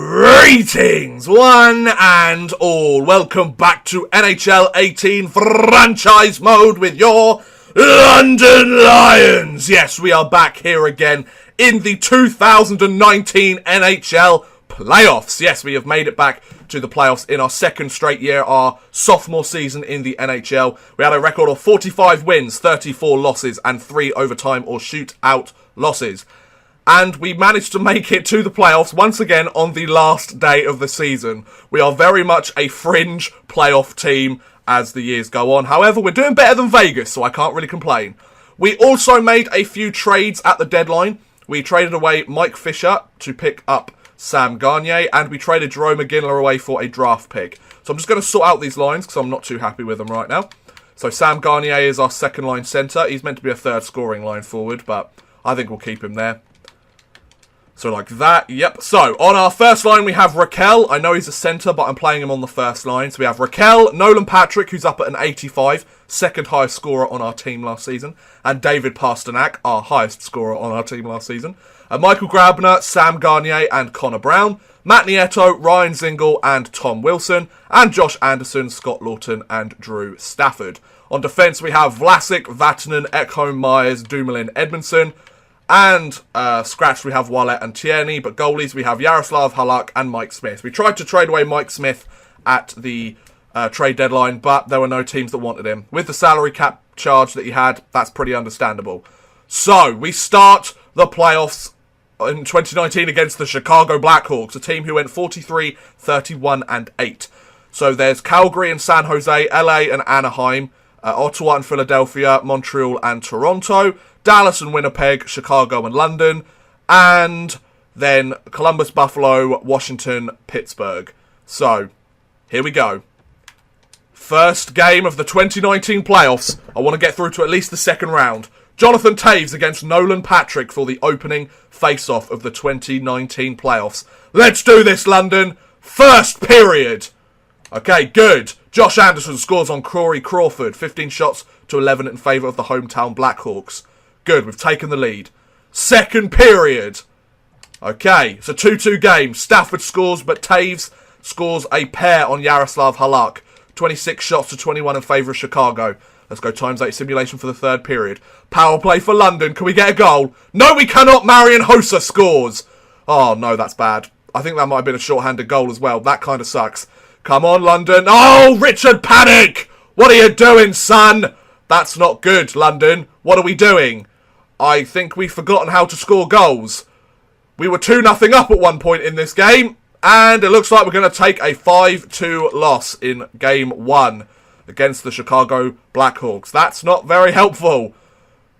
Greetings, one and all. Welcome back to NHL 18 franchise mode with your London Lions. Yes, we are back here again in the 2019 NHL playoffs. Yes, we have made it back to the playoffs in our second straight year, our sophomore season in the NHL. We had a record of 45 wins, 34 losses, and 3 overtime or shootout losses. And we managed to make it to the playoffs once again on the last day of the season. We are very much a fringe playoff team as the years go on. However, we're doing better than Vegas, so I can't really complain. We also made a few trades at the deadline. We traded away Mike Fisher to pick up Sam Gagner, and we traded Jerome McGinley away for a draft pick. So I'm just going to sort out these lines because I'm not too happy with them right now. So Sam Gagner is our second line centre. He's meant to be a third scoring line forward, but I think we'll keep him there. So like that, yep. So on our first line we have Raquel. I know he's a centre, but I'm playing him on the first line. So we have Raquel, Nolan Patrick, who's up at an 85, second highest scorer on our team last season, and David Pasternak, our highest scorer on our team last season. Michael Grabner, Sam Gagner, and Connor Brown. Matt Nieto, Ryan Zingle, and Tom Wilson. And Josh Anderson, Scott Lawton, and Drew Stafford. On defence we have Vlasic, Vatanen, Ekholm, Myers, Dumoulin, Edmondson. And scratch we have Wallet and Tierney, but goalies we have Yaroslav Halak and Mike Smith. We tried to trade away Mike Smith at the trade deadline, but there were no teams that wanted him. With the salary cap charge that he had, that's pretty understandable. So, we start the playoffs in 2019 against the Chicago Blackhawks, a team who went 43, 31 and 8. So there's Calgary and San Jose, LA and Anaheim, Ottawa and Philadelphia, Montreal and Toronto, Dallas and Winnipeg, Chicago and London, and then Columbus, Buffalo, Washington, Pittsburgh. So, here we go. First game of the 2019 playoffs. I want to get through to at least the second round. Jonathan Toews against Nolan Patrick for the opening face-off of the 2019 playoffs. Let's do this, London. First period. Okay, good. Josh Anderson scores on Corey Crawford. 15 shots to 11 in favour of the hometown Blackhawks. Good, we've taken the lead. Second period. Okay, it's a 2-2 game. Stafford scores, but Toews scores a pair on Yaroslav Halak. 26 shots to 21 in favour of Chicago. Let's go ×8 simulation for the third period. Power play for London. Can we get a goal? No, we cannot. Marian Hossa scores. Oh, no, that's bad. I think that might have been a short-handed goal as well. That kind of sucks. Come on, London. Oh, Richard Paddock. What are you doing, son? That's not good, London. What are we doing? I think we've forgotten how to score goals. We were 2-0 up at one point in this game, and it looks like we're going to take a 5-2 loss in Game 1 against the Chicago Blackhawks. That's not very helpful.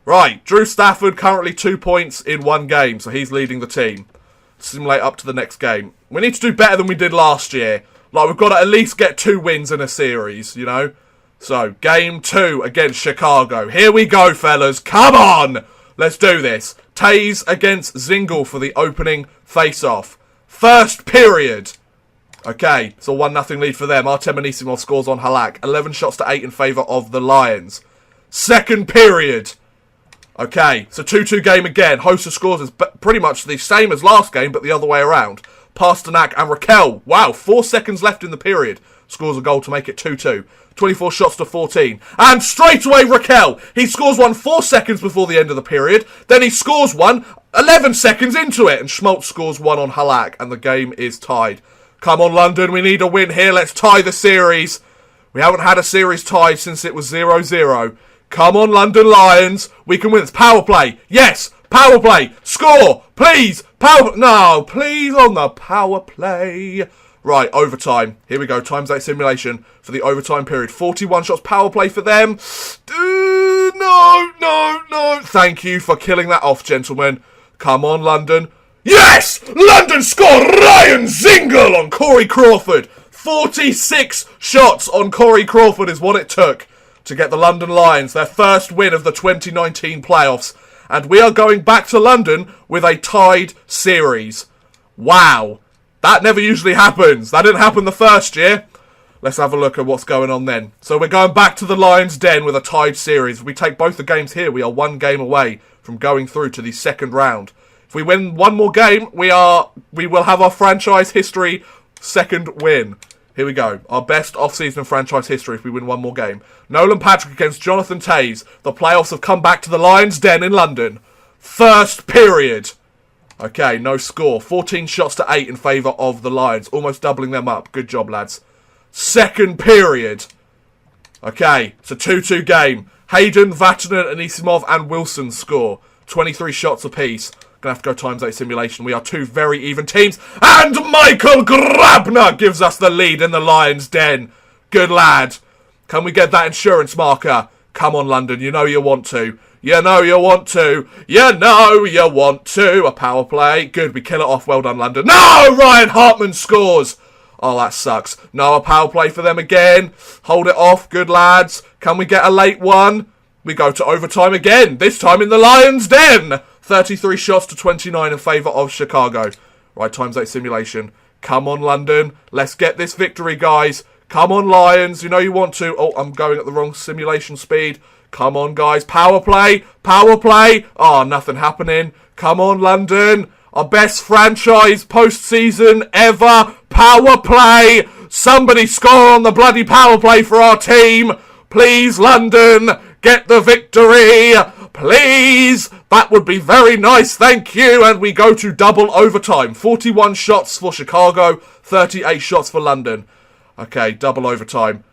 Right, Drew Stafford currently 2 points in one game, so he's leading the team. Simulate up to the next game. We need to do better than we did last year. Like, we've got to at least get 2 wins in a series, you know? So, Game 2 against Chicago. Here we go, fellas. Come on! Let's do this. Toews against Zingle for the opening face-off. First period. Okay, it's a 1-0 lead for them. Artem Anisimov scores on Halak. 11 shots to 8 in favour of the Lions. Second period. Okay, it's a 2-2 game again. Hossa scores is pretty much the same as last game, but the other way around. Pasternak and Raquel. Wow, 4 seconds left in the period. Scores a goal to make it 2-2. 24 shots to 14. And straight away Raquel. He scores one 4 seconds before the end of the period. Then he scores one 11 seconds into it. And Schmaltz scores one on Halak. And the game is tied. Come on, London. We need a win here. Let's tie the series. We haven't had a series tied since it was 0-0. Come on, London Lions. We can win this. Power play. Yes. Power play. Score. Please. No, please on the power play. Right, overtime. Here we go. ×8 simulation for the overtime period. 41 shots power play for them. No. Thank you for killing that off, gentlemen. Come on, London. Yes! London scored! Ryan Zingle on Corey Crawford. 46 shots on Corey Crawford is what it took to get the London Lions their first win of the 2019 playoffs. And we are going back to London with a tied series. Wow. That never usually happens. That didn't happen the first year. Let's have a look at what's going on then. So we're going back to the Lions' Den with a tied series. If we take both the games here, we are 1 game away from going through to the second round. If we win one more game, we will have our franchise history second win. Here we go. Our best off-season franchise history if we win one more game. Nolan Patrick against Jonathan Toews. The playoffs have come back to the Lions' Den in London. First period. Okay, no score. 14 shots to 8 in favour of the Lions. Almost doubling them up. Good job, lads. Second period. Okay, it's a 2-2 game. Hayden, Vatanen, Anisimov and Wilson score. 23 shots apiece. Gonna have to go times 8 simulation. We are two very even teams. And Michael Grabner gives us the lead in the Lions' Den. Good lad. Can we get that insurance marker? Come on, London. You know you want to. You know you want to. You know you want to. A power play. Good. We kill it off. Well done, London. No! Ryan Hartman scores. Oh, that sucks. No, a power play for them again. Hold it off. Good lads. Can we get a late one? We go to overtime again. This time in the Lions' Den. 33 shots to 29 in favour of Chicago. Right, times 8 simulation. Come on, London. Let's get this victory, guys. Come on, Lions. You know you want to. Oh, I'm going at the wrong simulation speed. Come on, guys. Power play. Power play. Oh, nothing happening. Come on, London. Our best franchise postseason ever. Power play. Somebody score on the bloody power play for our team. Please, London. Get the victory. Please. That would be very nice. Thank you. And we go to double overtime. 41 shots for Chicago. 38 shots for London. Okay, double overtime.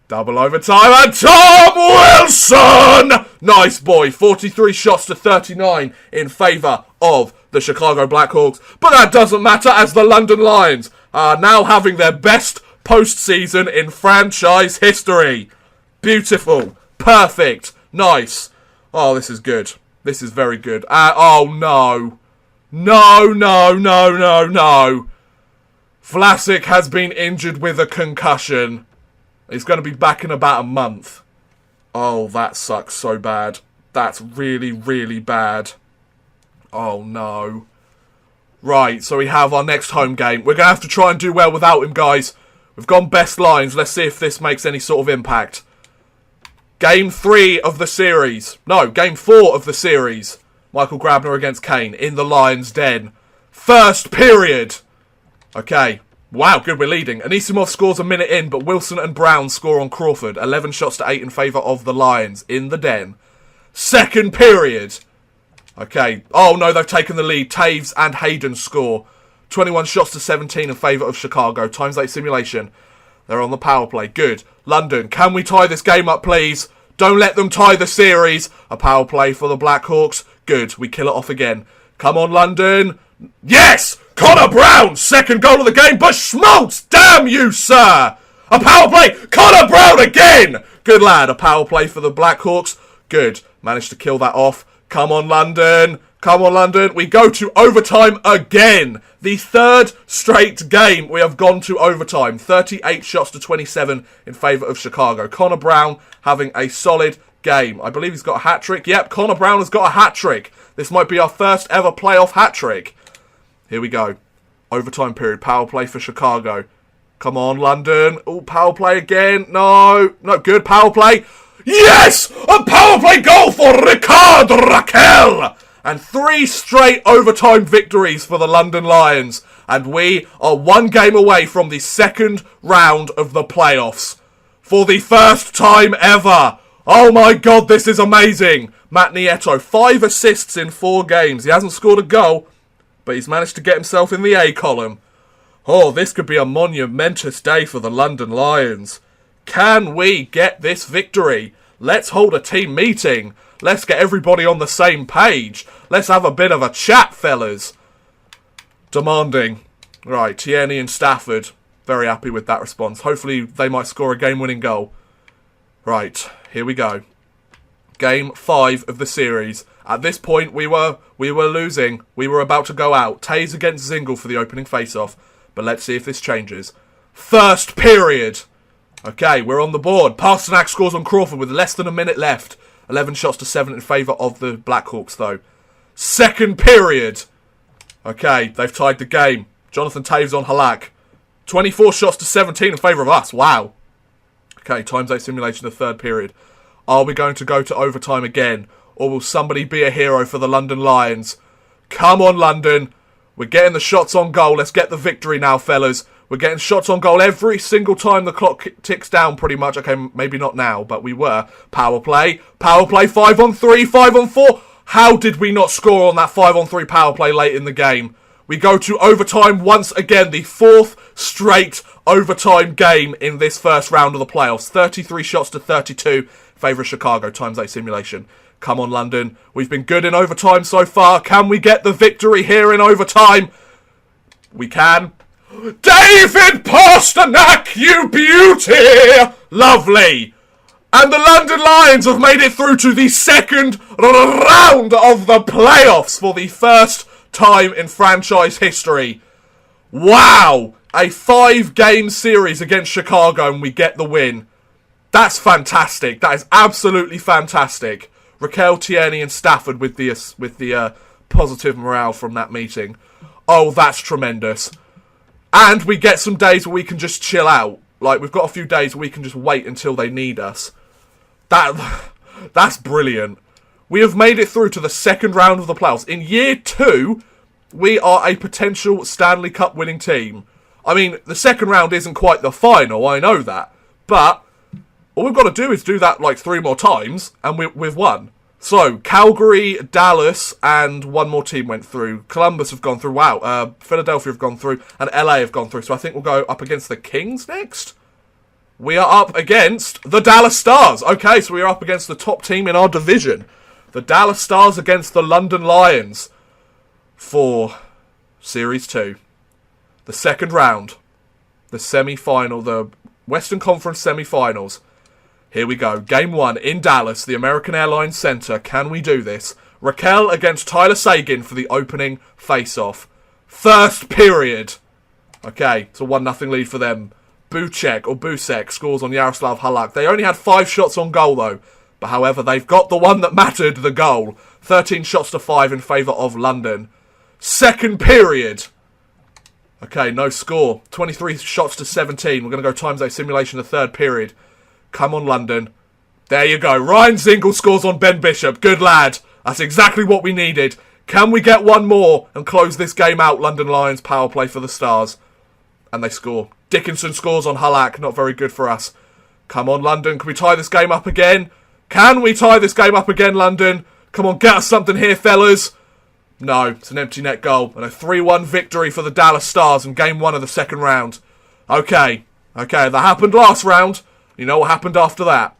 Double overtime. And Tom Wilson. Nice boy. 43 shots to 39 in favour of the Chicago Blackhawks. But that doesn't matter as the London Lions are now having their best postseason in franchise history. Beautiful. Perfect. Nice. Oh, this is good. This is very good. Oh, no. No, no, no, no, no. Vlasic has been injured with a concussion. He's going to be back in about a month. Oh, that sucks so bad. That's really, really bad. Oh, no. Right, so we have our next home game. We're going to have to try and do well without him, guys. We've gone best lines. Let's see if this makes any sort of impact. Game 3 of the series. No, Game 4 of the series. Michael Grabner against Kane in the Lions' Den. First period. Okay. Wow, good, we're leading. Anisimov scores a minute in, but Wilson and Brown score on Crawford. 11 shots to 8 in favour of the Lions in the Den. Second period. Okay. Oh, no, they've taken the lead. Toews and Hayden score. 21 shots to 17 in favour of Chicago. Times 8 simulation. They're on the power play. Good. London, can we tie this game up, please? Don't let them tie the series. A power play for the Blackhawks. Good. We kill it off again. Come on, London. Yes! Connor Brown! Second goal of the game. But Schmaltz! Damn you, sir! A power play. Connor Brown again! Good lad. A power play for the Blackhawks. Good. Managed to kill that off. Come on, London. Come on, London. We go to overtime again. The third straight game we have gone to overtime. 38 shots to 27 in favour of Chicago. Connor Brown having a solid game. I believe he's got a hat-trick. Yep, Connor Brown has got a hat-trick. This might be our first ever playoff hat-trick. Here we go. Overtime period. Power play for Chicago. Come on, London. Oh, power play again. No. Not good. Power play. Yes! A power play goal for Ricard Raquel! And 3 straight overtime victories for the London Lions. And we are one game away from the second round of the playoffs. For the first time ever. Oh my god, this is amazing. Matt Nieto, 5 assists in 4 games. He hasn't scored a goal, but he's managed to get himself in the A column. Oh, this could be a monumentous day for the London Lions. Can we get this victory? Let's hold a team meeting. Let's get everybody on the same page. Let's have a bit of a chat, fellas. Demanding. Right, Tierney and Stafford. Very happy with that response. Hopefully they might score a game-winning goal. Right, here we go. Game 5 of the series. At this point, we were losing. We were about to go out. Toews against Zingle for the opening face-off. But let's see if this changes. First period. Okay, we're on the board. Pasternak scores on Crawford with less than a minute left. 11 shots to 7 in favour of the Blackhawks, though. Second period. Okay, they've tied the game. Jonathan Toews on Halak. 24 shots to 17 in favour of us. Wow. Okay, times 8 simulation the third period. Are we going to go to overtime again? Or will somebody be a hero for the London Lions? Come on, London. We're getting the shots on goal. Let's get the victory now, fellas. We're getting shots on goal every single time the clock ticks down, pretty much. Okay, maybe not now, but we were. Power play. Power play, 5-on-3, 5-on-4. How did we not score on that 5-on-3 power play late in the game? We go to overtime once again, the 4th straight overtime game in this first round of the playoffs. 33 shots to 32, favour of Chicago, times 8 simulation. Come on, London. We've been good in overtime so far. Can we get the victory here in overtime? We can. David Pasternak, you beauty! Lovely. And the London Lions have made it through to the second round of the playoffs for the first time in franchise history. Wow! A 5-game series against Chicago and we get the win. That's fantastic. That is absolutely fantastic. Raquel, Tierney and Stafford with the positive morale from that meeting. Oh, that's tremendous. And we get some days where we can just chill out. Like, we've got a few days where we can just wait until they need us. That's brilliant. We have made it through to the second round of the playoffs. In year 2, we are a potential Stanley Cup winning team. I mean, the second round isn't quite the final, I know that. But all we've got to do is do that like 3 more times, and we've won. So, Calgary, Dallas, and one more team went through. Columbus have gone through. Wow. Philadelphia have gone through, and LA have gone through. So I think we'll go up against the Kings next. We are up against the Dallas Stars. Okay, so we are up against the top team in our division. The Dallas Stars against the London Lions for Series 2. The second round. The semi-final. The Western Conference semi-finals. Here we go. Game 1 in Dallas, the American Airlines Center. Can we do this? Raquel against Tyler Seguin for the opening face-off. First period. Okay, it's a 1-0 lead for them. Busek scores on Yaroslav Halak. They only had 5 shots on goal, though. But however, they've got the one that mattered, the goal. 13 shots to 5 in favour of London. Second period. Okay, no score. 23 shots to 17. We're going to go times 8 simulation the third period. Come on, London. There you go. Ryan Zingle scores on Ben Bishop. Good lad. That's exactly what we needed. Can we get one more and close this game out? London Lions power play for the Stars. And they score. Dickinson scores on Halak. Not very good for us. Come on, London. Can we tie this game up again? Can we tie this game up again, London? Come on, get us something here, fellas. No, it's an empty net goal. And a 3-1 victory for the Dallas Stars in Game 1 of the second round. Okay, that happened last round. You know what happened after that?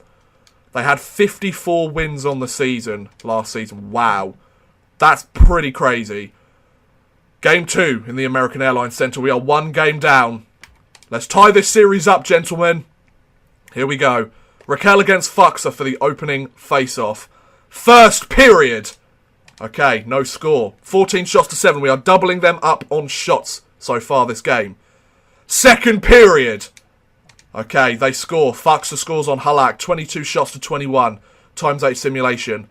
They had 54 wins on the season last season. Wow. That's pretty crazy. Game 2 in the American Airlines Center. We are 1 game down. Let's tie this series up, gentlemen. Here we go. Raquel against Fuxer for the opening face-off. First period. Okay, no score. 14 shots to 7. We are doubling them up on shots so far this game. Second period. Okay, they score. Fuxer scores on Halak. 22 shots to 21. Times 8 simulation.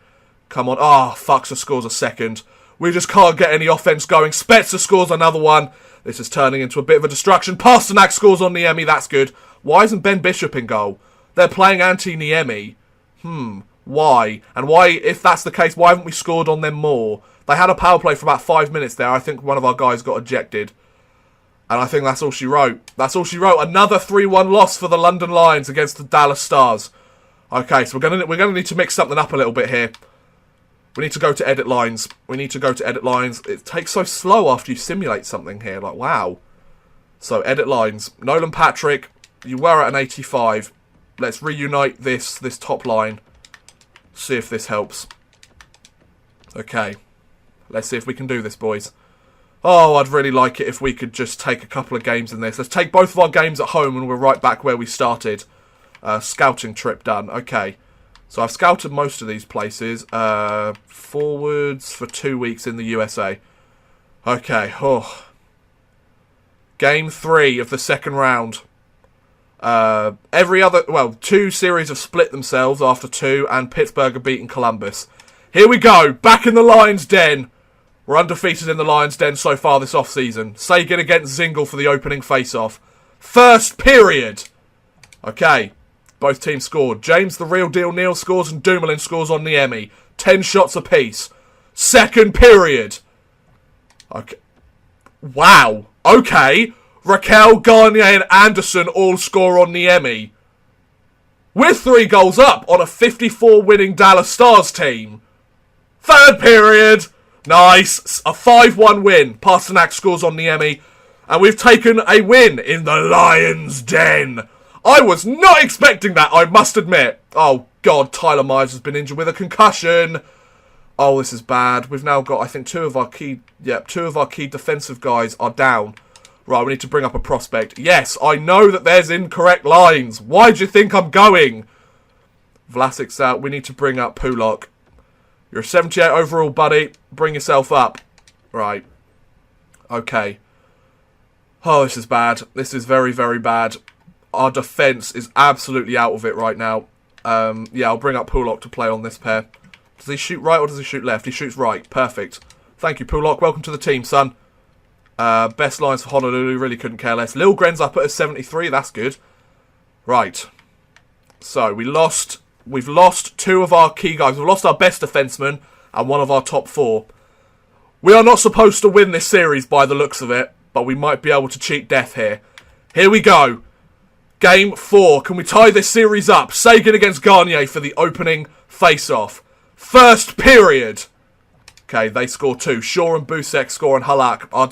Come on. Fuxer scores a second. We just can't get any offense going. Spezza scores another one. This is turning into a bit of a distraction. Pasternak scores on Niemi. That's good. Why isn't Ben Bishop in goal? They're playing anti-Niemi. Why? And why, if that's the case, why haven't we scored on them more? They had a power play for about 5 minutes there. I think one of our guys got ejected. And I think that's all she wrote. That's all she wrote. Another 3-1 loss for the London Lions against the Dallas Stars. Okay, so we're gonna need to mix something up a little bit here. We need to go to edit lines. It takes so slow after you simulate something here. Like, wow. So, edit lines. Nolan Patrick, you were at an 85. Let's reunite this top line. See if this helps. Okay. Let's see if we can do this, boys. Oh, I'd really like it if we could just take a couple of games in this. Let's take both of our games at home and we're right back where we started. Scouting trip done. Okay. So I've scouted most of these places. Forwards for 2 weeks in the USA. Okay. Game 3 of the second round. Two series have split themselves after 2 and Pittsburgh have beaten Columbus. Here we go. Back in the Lions' den. We're undefeated in the Lions' den so far this off-season. Seguin against Zingle for the opening face-off. First period. Okay. Both teams scored. James the Real Deal Neal scores and Dumoulin scores on Niemi. 10 shots apiece. Second period. Okay. Wow. Okay. Raquel, Gagner and Anderson all score on Niemi. We're 3 goals up on a 54 winning Dallas Stars team. Third period. Nice. A 5-1 win. Pasternak scores on Niemi. And we've taken a win in the Lions' Den. I was not expecting that, I must admit. Oh, God. Tyler Myers has been injured with a concussion. Oh, this is bad. We've now got, I think, two of our key defensive guys are down. Right, we need to bring up a prospect. Yes, I know that there's incorrect lines. Why do you think I'm going? Vlasic's out. We need to bring up Pulak. You're a 78 overall, buddy. Bring yourself up. Right. Okay. Oh, this is bad. This is very, very bad. Our defence is absolutely out of it right now. Yeah, I'll bring up Pulak to play on this pair. Does he shoot right or does he shoot left? He shoots right. Perfect. Thank you, Pulak. Welcome to the team, son. Best lines for Honolulu. Really couldn't care less. Lilgren's up at a 73. That's good. Right. So, we've lost 2 of our key guys. We've lost our best defenseman and 1 of our top 4. We are not supposed to win this series by the looks of it, but we might be able to cheat death here. Here we go. Game 4. Can we tie this series up? Sagan against Gagner for the opening face-off. First period. Okay, they score 2. Shaw and Busek score on Halak. Our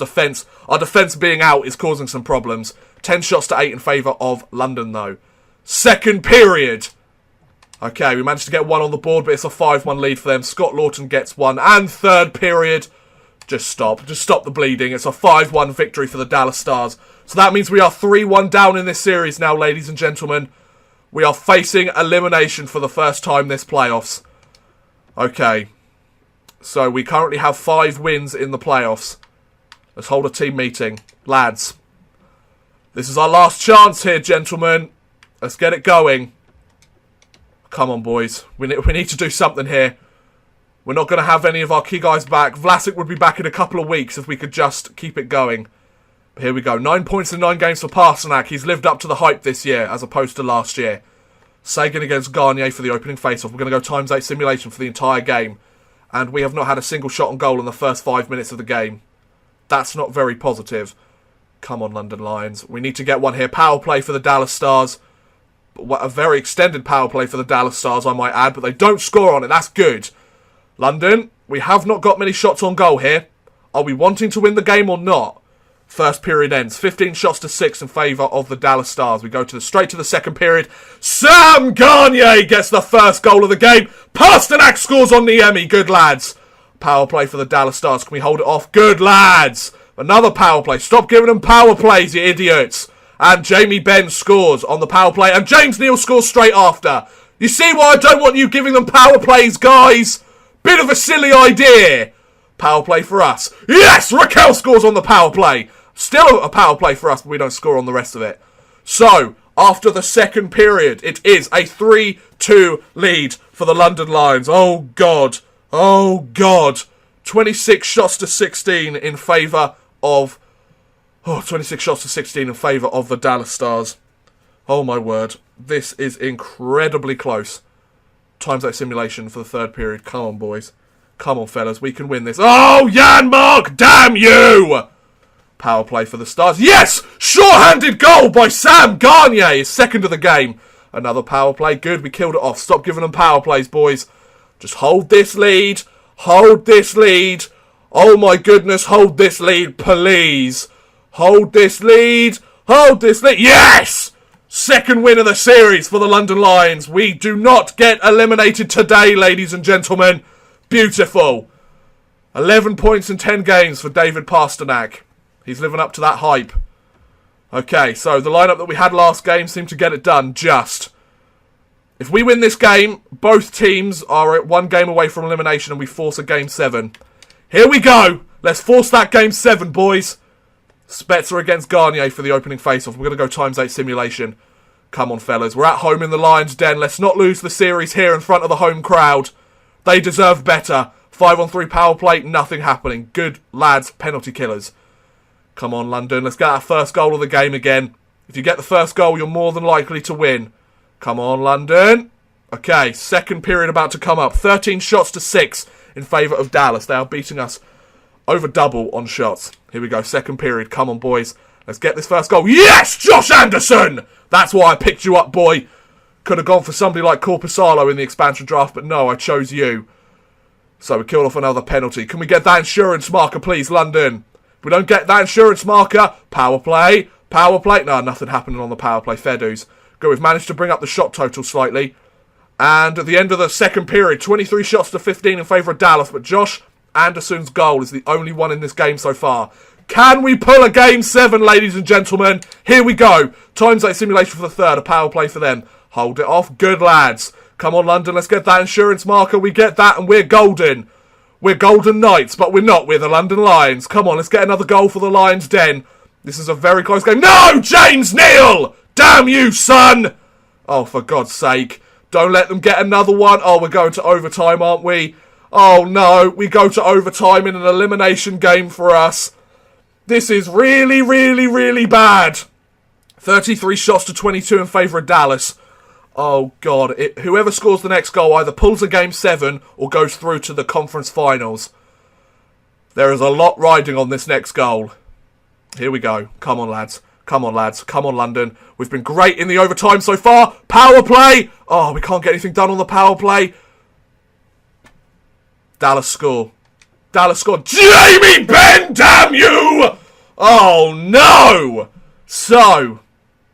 defence being out is causing some problems. 10 shots to 8 in favour of London, though. Second period. Okay, we managed to get 1 on the board, but it's a 5-1 lead for them. Scott Lawton gets 1. And third period. Just stop the bleeding. It's a 5-1 victory for the Dallas Stars. So that means we are 3-1 down in this series now, ladies and gentlemen. We are facing elimination for the first time this playoffs. Okay. So we currently have 5 wins in the playoffs. Let's hold a team meeting. Lads. This is our last chance here, gentlemen. Let's get it going. Come on, boys. We need to do something here. We're not going to have any of our key guys back. Vlasic would be back in a couple of weeks if we could just keep it going. But here we go. 9 points in 9 games for Pasternak. He's lived up to the hype this year as opposed to last year. Sagan against Gagner for the opening face-off. We're going to go ×8 simulation for the entire game. And we have not had a single shot on goal in the first 5 minutes of the game. That's not very positive. Come on, London Lions. We need to get one here. Power play for the Dallas Stars. A very extended power play for the Dallas Stars, I might add. But they don't score on it. That's good. London, we have not got many shots on goal here. Are we wanting to win the game or not? First period ends. 15 shots to 6 in favour of the Dallas Stars. We go straight to the second period. Sam Gagner gets the first goal of the game. Pasternak scores on Niemi. Good lads. Power play for the Dallas Stars. Can we hold it off? Good lads. Another power play. Stop giving them power plays, you idiots. And Jamie Benn scores on the power play. And James Neal scores straight after. You see why I don't want you giving them power plays, guys? Bit of a silly idea. Power play for us. Yes! Raquel scores on the power play. Still a power play for us, but we don't score on the rest of it. So, after the second period, it is a 3-2 lead for the London Lions. Oh, God. Oh, God. 26 shots to 16 in favour of... 26 shots to 16 in favour of the Dallas Stars. Oh, my word. This is incredibly close. ×8 simulation for the third period. Come on, boys. Come on, fellas. We can win this. Oh, Janmark! Damn you! Power play for the Stars. Yes! Sure-handed goal by Sam Gagner. His second of the game. Another power play. Good. We killed it off. Stop giving them power plays, boys. Just hold this lead. Hold this lead. Oh, my goodness. Hold this lead, please. Hold this lead. Hold this lead. Yes! Second win of the series for the London Lions. We do not get eliminated today, ladies and gentlemen. Beautiful. 11 points in 10 games for David Pasternak. He's living up to that hype. Okay, so the lineup that we had last game seemed to get it done, just. If we win this game, both teams are at 1 game away from elimination and we force a Game 7. Here we go. Let's force that Game 7, boys. Spezza against Gagner for the opening face-off. We're going to go ×8 simulation. Come on, fellas. We're at home in the Lions' Den. Let's not lose the series here in front of the home crowd. They deserve better. 5-on-3 power play, nothing happening. Good lads, penalty killers. Come on, London. Let's get that first goal of the game again. If you get the first goal, you're more than likely to win. Come on, London. Okay, second period about to come up. 13 shots to 6 in favour of Dallas. They are beating us Over double on shots. Here we go. Second period. Come on, boys. Let's get this first goal. Yes, Josh Anderson! That's why I picked you up, boy. Could have gone for somebody like Corpusalo in the expansion draft, but no, I chose you. So we killed off another penalty. Can we get that insurance marker, please, London? If we don't get that insurance marker, power play. Power play. No, nothing happening on the power play. Fair dues. Good, we've managed to bring up the shot total slightly. And at the end of the second period, 23 shots to 15 in favour of Dallas, but Josh Anderson's goal is the only one in this game so far. Can we pull a Game 7, ladies and gentlemen? Here we go. Times 8 simulation for the third. A power play for them. Hold it off. Good, lads. Come on, London. Let's get that insurance marker. We get that, and we're golden. We're Golden Knights, but we're not. We're the London Lions. Come on, let's get another goal for the Lions' Den. This is a very close game. No! James Neal! Damn you, son! Oh, for God's sake. Don't let them get another one. Oh, we're going to overtime, aren't we? Oh, no. We go to overtime in an elimination game for us. This is really, really, really bad. 33 shots to 22 in favour of Dallas. Oh, God. Whoever scores the next goal either pulls a Game 7 or goes through to the conference finals. There is a lot riding on this next goal. Here we go. Come on, lads. Come on, lads. Come on, London. We've been great in the overtime so far. Power play. Oh, we can't get anything done on the power play. Dallas score. Dallas scored. Jamie Benn, damn you! Oh, no! So,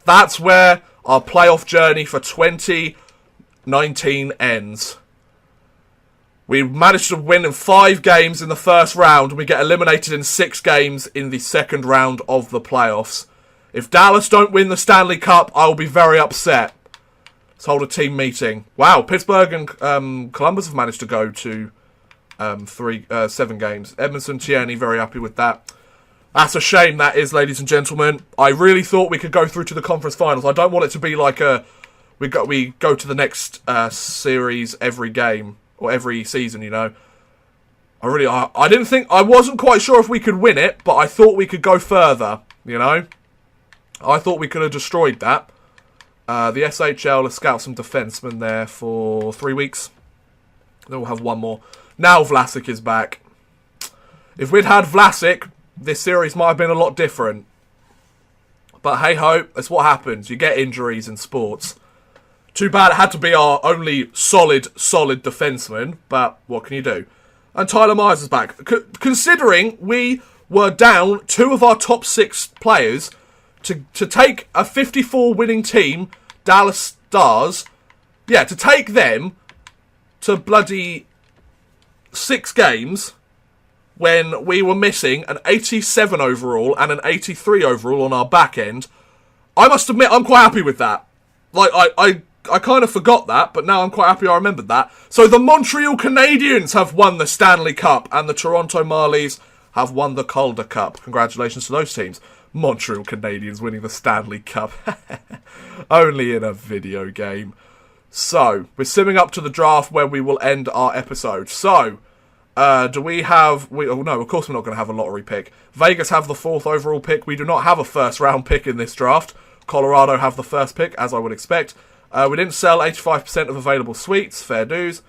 that's where our playoff journey for 2019 ends. We managed to win in 5 games in the first round, and we get eliminated in 6 games in the second round of the playoffs. If Dallas don't win the Stanley Cup, I will be very upset. Let's hold a team meeting. Wow, Pittsburgh and Columbus have managed to go to 7 games. Edmondson, Tierney, very happy with that. That's a shame, that is, ladies and gentlemen. I really thought we could go through to the conference finals. I don't want it to be like we go to the next series every game or every season, you know. I didn't think, I wasn't quite sure if we could win it, but I thought we could go further, you know. I thought we could have destroyed that. The SHL, let's scout some defensemen there for 3 weeks. Then we'll have one more. Now Vlasic is back. If we'd had Vlasic, this series might have been a lot different. But hey-ho, that's what happens. You get injuries in sports. Too bad it had to be our only solid defenseman, but what can you do? And Tyler Myers is back. Considering we were down 2 of our top 6 players to take a 54 winning team, Dallas Stars, yeah, to take them to bloody 6 games when we were missing an 87 overall and an 83 overall on our back end. I must admit, I'm quite happy with that. Like, I kind of forgot that, but now I'm quite happy I remembered that. So the Montreal Canadiens have won the Stanley Cup, and the Toronto Marlies have won the Calder Cup. Congratulations to those teams. Montreal Canadiens winning the Stanley Cup. Only in a video game. So, we're simming up to the draft where we will end our episode. So, do we have... oh no, of course we're not going to have a lottery pick. Vegas have the 4th overall pick. We do not have a first round pick in this draft. Colorado have the first pick, as I would expect. We didn't sell 85% of available suites. Fair dues.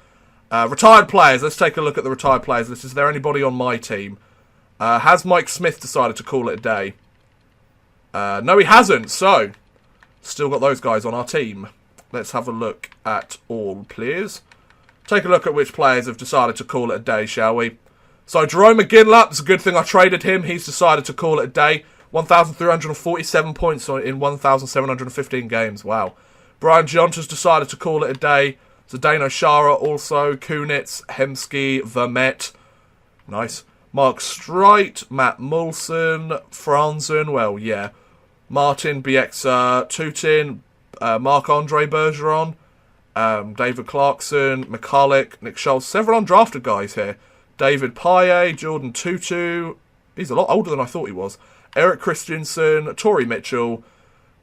Retired players. Let's take a look at the retired players list. Is there anybody on my team? Has Mike Smith decided to call it a day? No, he hasn't. So, still got those guys on our team. Let's have a look at all players. Take a look at which players have decided to call it a day, shall we? So, Jerome McGinley, it's a good thing I traded him. He's decided to call it a day. 1,347 points in 1,715 games. Wow. Brian Johnson's decided to call it a day. Zdeno Chara also. Kunitz, Hemsky, Vermette. Nice. Mark Streit, Matt Moulson, Franzen, well, yeah. Martin Bieksa, Tutin, Marc-Andre Bergeron, David Clarkson, McCulloch, Nick Schultz. Several undrafted guys here. David Paye, Jordan Tutu. He's a lot older than I thought he was. Eric Christensen, Torrey Mitchell,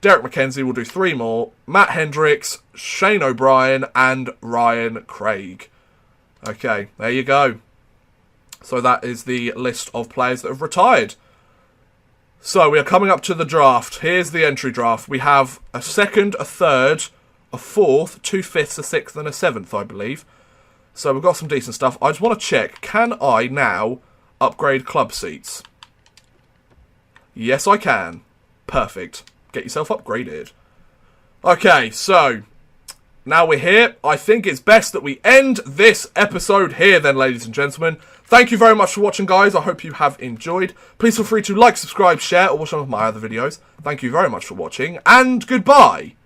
Derek McKenzie, will do 3 more. Matt Hendricks, Shane O'Brien, and Ryan Craig. Okay, there you go. So that is the list of players that have retired. So we are coming up to the draft. Here's the entry draft. We have a 2nd, a 3rd, a 4th, 2 5ths, a 6th, and a 7th, I believe. So we've got some decent stuff. I just want to check. Can I now upgrade club seats? Yes, I can. Perfect. Get yourself upgraded. Okay, so now we're here. I think it's best that we end this episode here then, ladies and gentlemen. Thank you very much for watching, guys. I hope you have enjoyed. Please feel free to like, subscribe, share, or watch some of my other videos. Thank you very much for watching, and goodbye.